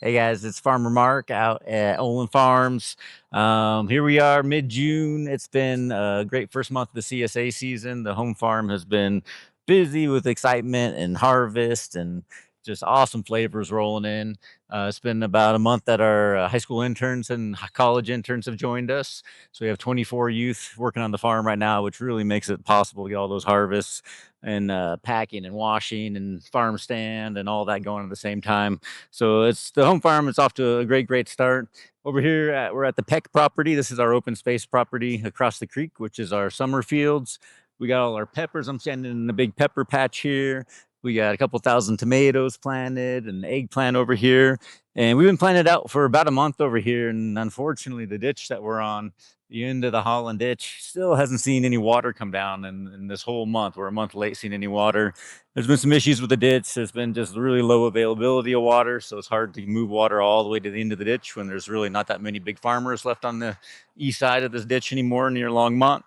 Hey guys, it's Farmer Mark out at Olin Farms. Here we are mid-June. It's been a great first month of the CSA season. The home farm has been busy with excitement and harvest and just awesome flavors rolling in. It's been about a month that our high school interns and college interns have joined us. So we have 24 youth working on the farm right now, which really makes it possible to get all those harvests and packing and washing and farm stand and all that going at the same time. So it's the home farm. It's off to a great start. Over here, we're at the Peck property. This is our open space property across the creek, which is our summer fields. We got all our peppers. I'm standing in a big pepper patch here. We got a couple thousand tomatoes planted and eggplant over here. And we've been planted out for about a month over here. And unfortunately, the ditch that we're on, the end of the Holland ditch, still hasn't seen any water come down in this whole month. We're a month late seeing any water. There's been some issues with the ditch. There's been just really low availability of water, so it's hard to move water all the way to the end of the ditch when there's really not that many big farmers left on the east side of this ditch anymore near Longmont.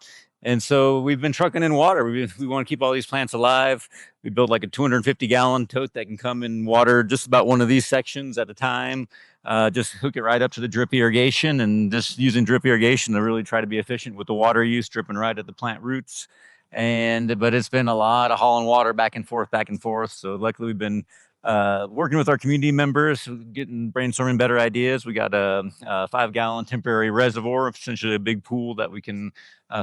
And so we've been trucking in water. We want to keep all these plants alive. We built like a 250-gallon tote that can come and water just about one of these sections at a time. Just hook it right up to the drip irrigation, and just using drip irrigation to really try to be efficient with the water use, dripping right at the plant roots. But it's been a lot of hauling water back and forth. So luckily we've been working with our community members, getting brainstorming better ideas. We got a 5-gallon temporary reservoir, essentially a big pool that we can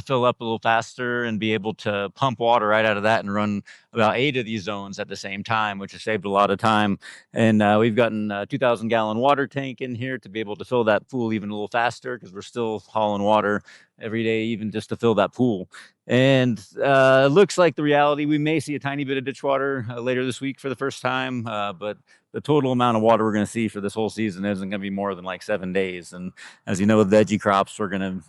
fill up a little faster and be able to pump water right out of that and run about 8 of these zones at the same time, which has saved a lot of time. And we've gotten a 2,000-gallon water tank in here to be able to fill that pool even a little faster, because we're still hauling water every day, even just to fill that pool. And it looks like the reality, we may see a tiny bit of ditch water later this week for the first time, but the total amount of water we're going to see for this whole season isn't going to be more than like 7 days. And as you know, with veggie crops,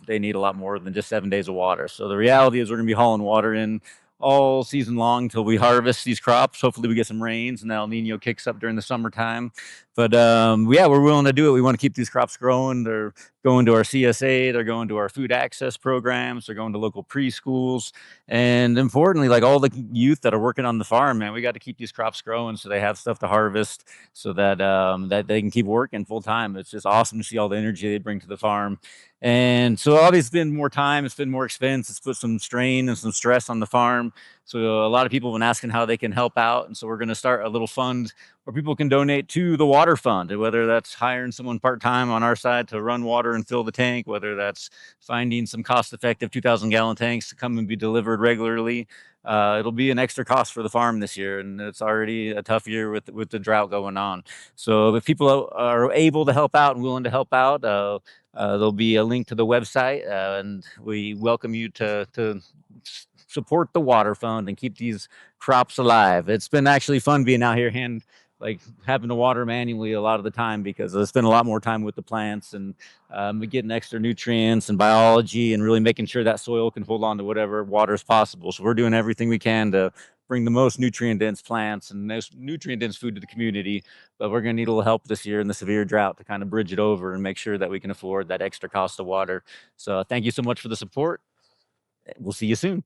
they need a lot more than just 7 days of water. So the reality is we're going to be hauling water in all season long till we harvest these crops. Hopefully we get some rains and El Nino kicks up during the summertime. But yeah, we're willing to do it. We want to keep these crops growing. They're going to our CSA, they're going to our food access programs, they're going to local preschools. And importantly, like all the youth that are working on the farm, man, we got to keep these crops growing so they have stuff to harvest, so that that they can keep working full time. It's just awesome to see all the energy they bring to the farm. And so obviously it's been more time, it's been more expense, it's put some strain and some stress on the farm. So a lot of people have been asking how they can help out. And so we're going to start a little fund where people can donate to the water fund, whether that's hiring someone part-time on our side to run water and fill the tank, whether that's finding some cost-effective 2,000-gallon tanks to come and be delivered regularly. It'll be an extra cost for the farm this year, and it's already a tough year with the drought going on. So if people are able to help out and willing to help out, there'll be a link to the website, and we welcome you to support the water fund and keep these crops alive. It's been actually fun being out here having to water manually a lot of the time, because I spend a lot more time with the plants and getting extra nutrients and biology and really making sure that soil can hold on to whatever water is possible. So we're doing everything we can to bring the most nutrient dense plants and most nutrient dense food to the community. But we're going to need a little help this year in the severe drought to kind of bridge it over and make sure that we can afford that extra cost of water. So thank you so much for the support. We'll see you soon.